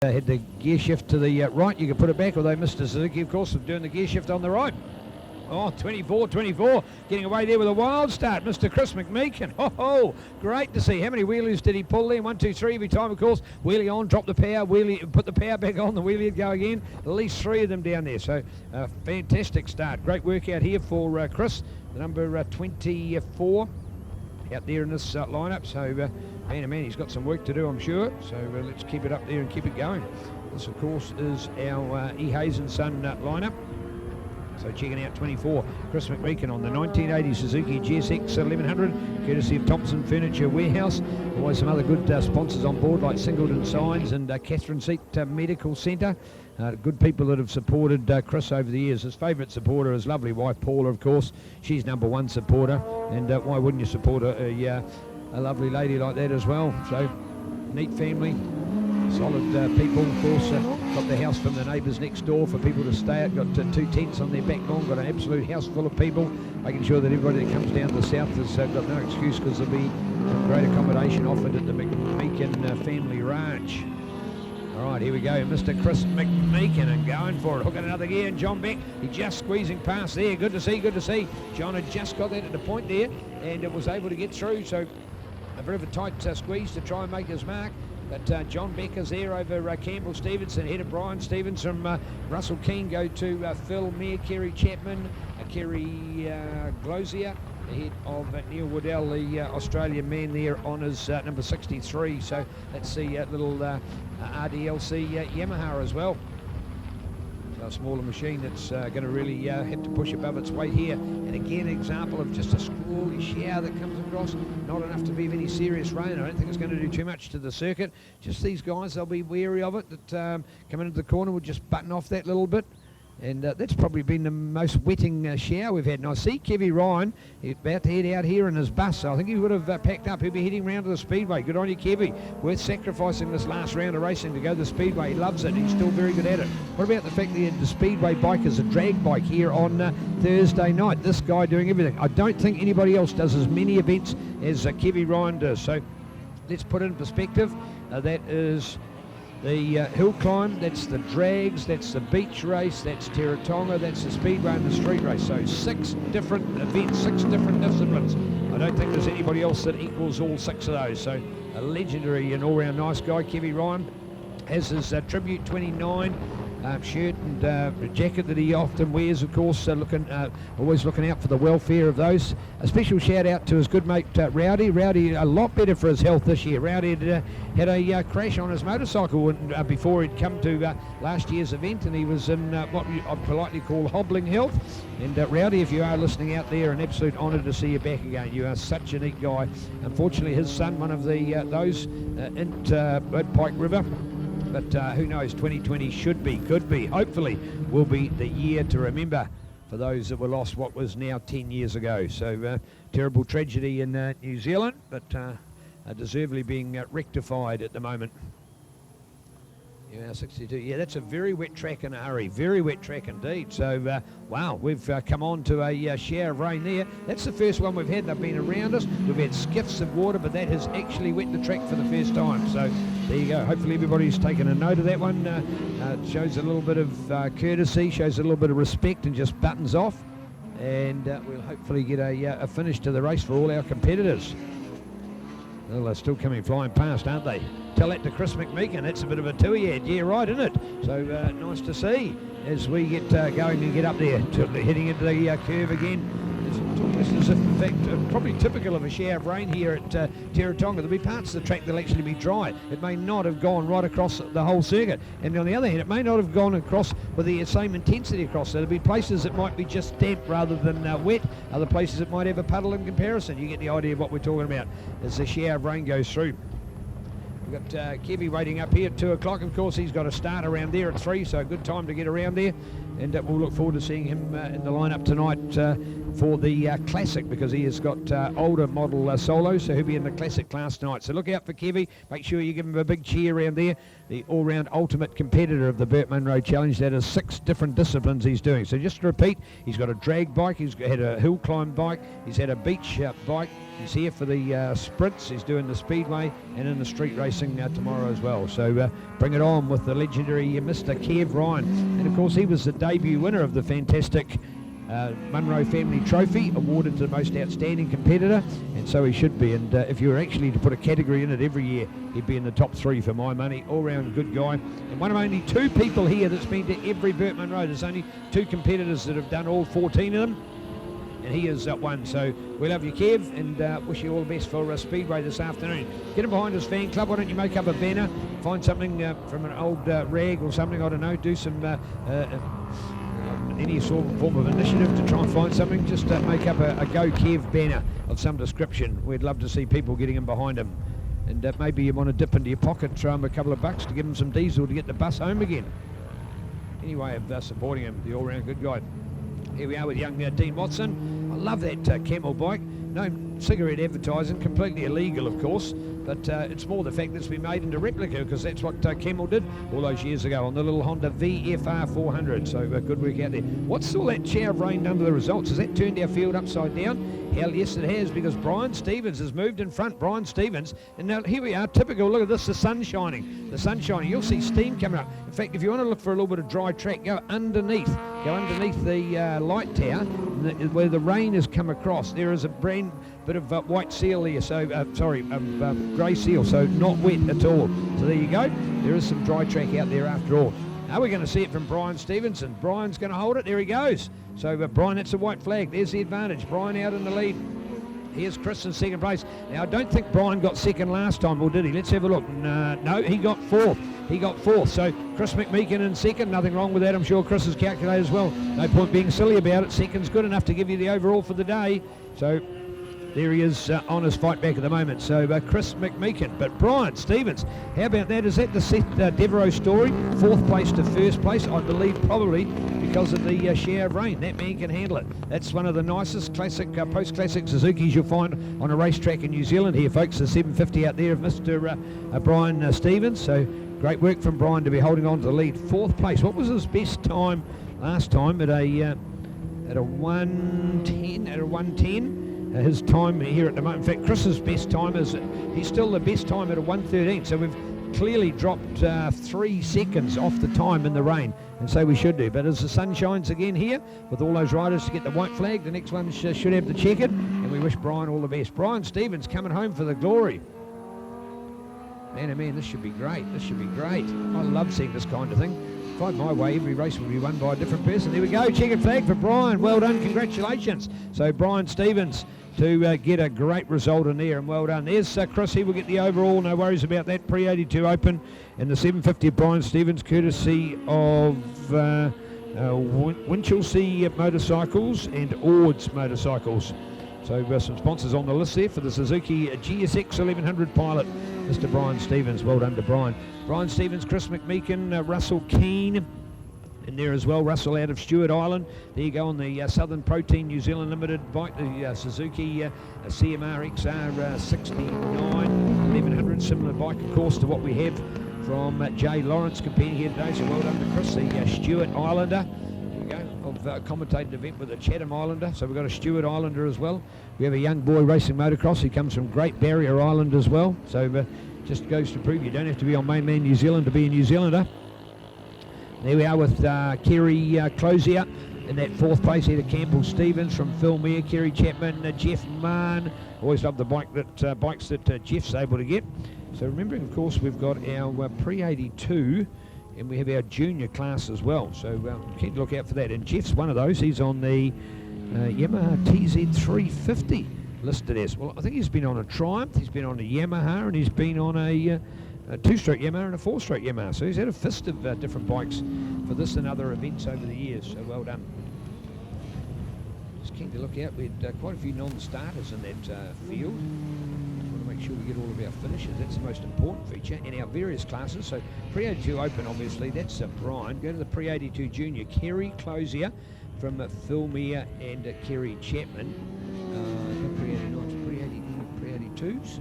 had the gear shift to the right. You can put it back, although Mr. Suzuki, of course, was doing the gear shift on the right. Oh, 24, getting away there with a wild start, Mr. Chris McMeekin. Oh, great to see. How many wheelies did he pull there? 1, 2, 3 every time, of course. Wheelie on, drop the power, wheelie, put the power back on, the wheelie would go again. At least 3 of them down there. So, fantastic start. Great work out here for Chris, the number 24 out there in this lineup. So, man, oh man, he's got some work to do, I'm sure. So, let's keep it up there and keep it going. This, of course, is our E. Hayes and Son lineup. So checking out 24, Chris McMeekin on the 1980 Suzuki GSX 1100, courtesy of Thompson Furniture Warehouse. Always some other good sponsors on board like Singleton Signs and Catherine Seat Medical Centre. Good people that have supported Chris over the years. His favourite supporter is lovely wife Paula, of course. She's #1 supporter, and why wouldn't you support a lovely lady like that as well? So neat family. Solid people, of course. Got the house from the neighbours next door for people to stay at. Got 2 tents on their back lawn. Got an absolute house full of people, making sure that everybody that comes down to the south has got no excuse, because there'll be great accommodation offered at the McMeekin Family Ranch. All right, here we go, Mr. Chris McMeekin, and going for it. Hooking another gear, and John Beck, he's just squeezing past there. Good to see, good to see. John had just got that at the point there, and was able to get through. So a bit of a tight squeeze to try and make his mark. But John Becker's there over Campbell Stevenson, ahead of Brian Stevens from Russell Keane, go to Phil Mayer, Kerry Chapman, Kerry Glosier, ahead of Neil Waddell, the Australian man there on his number 63. So that's the little RDLC Yamaha as well. So a smaller machine that's going to really have to push above its weight here. And again, an example of just a squally shower that comes across. Not enough to be of any serious rain. I don't think it's going to do too much to the circuit. Just these guys, they'll be wary of it, that come into the corner will just button off that little bit. And that's probably been the most wetting shower we've had. And I see Kevy Ryan about to head out here in his bus. So I think he would have packed up. He'll be heading round to the Speedway. Good on you, Kevy. Worth sacrificing this last round of racing to go to the Speedway. He loves it. He's still very good at it. What about the fact that the Speedway bike is a drag bike here on Thursday night? This guy doing everything. I don't think anybody else does as many events as Kevy Ryan does. So let's put it in perspective. That is the hill climb, that's the drags, that's the beach race, that's Teretonga, that's the speedway and the street race. So 6 different events, 6 different disciplines. I don't think there's anybody else that equals all 6 of those. So a legendary and all-round nice guy, Kevy Ryan, has his Tribute 29 shirt and jacket that he often wears, of course, always looking out for the welfare of those. A special shout out to his good mate Rowdy. Rowdy a lot better for his health this year. Rowdy had a crash on his motorcycle before he'd come to last year's event, and he was in what I'd politely call hobbling health. And Rowdy, if you are listening out there, an absolute honour to see you back again. You are such a neat guy. Unfortunately, his son, one of those at Pike River. But who knows, 2020 could be, hopefully will be the year to remember for those that were lost what was now 10 years ago. So terrible tragedy in New Zealand, but deservedly being rectified at the moment. Yeah, 62. Yeah, that's a very wet track in a hurry. Very wet track indeed. So, wow, we've come on to a shower of rain there. That's the first one we've had. They've been around us. We've had skiffs of water, but that has actually wet the track for the first time. So, there you go. Hopefully everybody's taken a note of that one. Shows a little bit of courtesy, shows a little bit of respect, and just buttons off. And we'll hopefully get a finish to the race for all our competitors. Well, they're still coming flying past, aren't they? Tell that to Chris McMeekin. That's a bit of a two-head. Yeah, right, isn't it? So nice to see as we get going and get up there, heading into the curve again. This is, in fact, probably typical of a shower of rain here at Teretonga. There'll be parts of the track that'll actually be dry. It may not have gone right across the whole circuit. And on the other hand, it may not have gone across with the same intensity across. There'll be places that might be just damp rather than wet. Other places that might have a puddle in comparison. You get the idea of what we're talking about as the shower of rain goes through. We've got Kevy waiting up here at 2 o'clock. Of course, he's got to start around there at 3, so a good time to get around there. And we'll look forward to seeing him in the lineup tonight for the Classic, because he has got older model solos, so he'll be in the Classic class tonight. So look out for Kevy. Make sure you give him a big cheer around there. The all-round ultimate competitor of the BurtMunro Challenge. That is 6 different disciplines he's doing. So just to repeat, he's got a drag bike, he's had a hill climb bike, he's had a beach bike, he's here for the sprints, he's doing the speedway and in the street racing tomorrow as well. So bring it on with the legendary Mr. Kev Ryan. And of course he was the debut winner of the fantastic Munro Family Trophy, awarded to the most outstanding competitor, and so he should be. And if you were actually to put a category in it every year, he'd be in the top 3 for my money. All-round good guy, and one of only 2 people here that's been to every BurtMunro. There's only 2 competitors that have done all 14 of them, and he is one. So we love you, Kev, and wish you all the best for Speedway this afternoon. Get him behind his fan club. Why don't you make up a banner, find something from an old rag or something, I don't know, do some any sort of form of initiative to try and find something. Just make up a Go Kev banner of some description. We'd love to see people getting him behind him. And maybe you want to dip into your pocket, throw him a couple of bucks to give him some diesel to get the bus home again. Any way of supporting him, the all-round good guy. Here we are with young Dean Watson. I love that camel bike. No cigarette advertising, completely illegal of course, but it's more the fact that it's been made into replica, because that's what Camel did all those years ago on the little Honda VFR 400. So good work out there. What's all that shower of rain done to the results? Has that turned our field upside down? Hell yes it has, because Brian Stevens has moved in front. Brian Stevens, and now here we are, typical. Look at this, the sun shining. The sun shining. You'll see steam coming up. In fact, if you want to look for a little bit of dry track, go underneath the light tower where the rain has come across. There is a brand bit of white seal there, so grey seal, so not wet at all. So there you go. There is some dry track out there after all. Now we're going to see it from Brian Stevenson. Brian's going to hold it. There he goes. So Brian, that's a white flag. There's the advantage. Brian out in the lead. Here's Chris in second place. Now, I don't think Brian got second last time, or did he? Let's have a look. No, he got fourth. So Chris McMeekin in second. Nothing wrong with that. I'm sure Chris has calculated as well. No point being silly about it. Second's good enough to give you the overall for the day. So there he is on his fight back at the moment. So Chris McMeekin. But Brian Stevens, how about that? Is that the Seth Devereaux story? 4th place to 1st place, I believe, probably because of the shower of rain. That man can handle it. That's one of the nicest classic, post-classic Suzukis you'll find on a racetrack in New Zealand here, folks. The 750 out there of Mr. Brian Stevens. So great work from Brian to be holding on to the lead. 4th place. What was his best time last time? At a 110. His time here at the moment. In fact, Chris's best time he's still the best time at a 1:13. So we've clearly dropped 3 seconds off the time in the rain, and so we should do. But as the sun shines again here, with all those riders to get the white flag, the next one should have the checkered, and we wish Brian all the best. Brian Stevens coming home for the glory. Man, oh man, this should be great. This should be great. I love seeing this kind of thing. If I had my way, every race will be won by a different person. There we go, checkered flag for Brian. Well done, congratulations. So Brian Stevens to get a great result in there, and well done. There's Chris, he will get the overall, no worries about that. Pre-82 Open and the 750 of Brian Stevens, courtesy of Winchelsea Motorcycles and Ords Motorcycles. So some sponsors on the list there for the Suzuki GSX 1100 pilot, Mr. Brian Stevens. Well done to Brian. Brian Stevens, Chris McMeekin, Russell Keane in there as well. Russell out of Stewart Island. There you go on the Southern Protein New Zealand Limited bike, the Suzuki CMR XR 69 1100, similar bike of course to what we have from Jay Lawrence competing here today. So well done to Chris, the Stewart Islander. Of a commentated event with a Chatham Islander, so we've got a Stewart Islander as well. We have a young boy racing motocross. He comes from Great Barrier Island as well, so just goes to prove you don't have to be on mainland New Zealand to be a New Zealander. There we are with Kerry Closier in that 4th place here to Campbell Stevens from Phil Meyer, Kerry Chapman, Jeff Mann. Always love the bikes that Jeff's able to get. So remembering, of course, we've got our Pre-82 and we have our junior class as well, so keep a look out for that. And Jeff's one of those. He's on the Yamaha TZ350 listed as well. I think he's been on a Triumph, he's been on a Yamaha, and he's been on a 2-stroke Yamaha and a 4-stroke Yamaha. So he's had a fist of different bikes for this and other events over the years, so well done. Just keen to look out. We had quite a few non-starters in that field. Make sure we get all of our finishes. That's the most important feature in our various classes. So Pre-82 Open, obviously, that's Brian. Go to the Pre-82 Junior, Kerry Closier, from Phil Mear and Kerry Chapman. Pre-82s.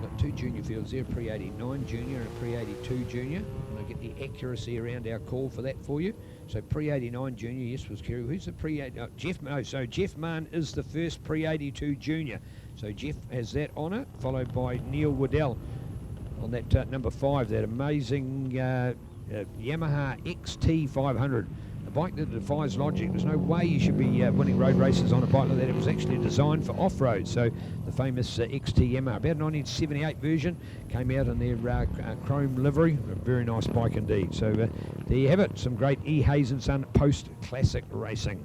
Got two junior fields there, Pre-89 junior and a Pre-82 junior. And I'll get the accuracy around our call for that for you. So Pre-89 junior, yes, was Kerry. Who's the Pre-80? Jeff. No, so Jeff Mann is the first Pre-82 junior. So Jeff has that honour, followed by Neil Waddell on that number 5, that amazing Yamaha XT 500. A bike that defies logic. There's no way you should be winning road races on a bike like that. It was actually designed for off-road. So the famous XT Yamaha, about 1978 version, came out in their chrome livery. A very nice bike indeed. So there you have it, some great E. Hayes and Son post-classic racing.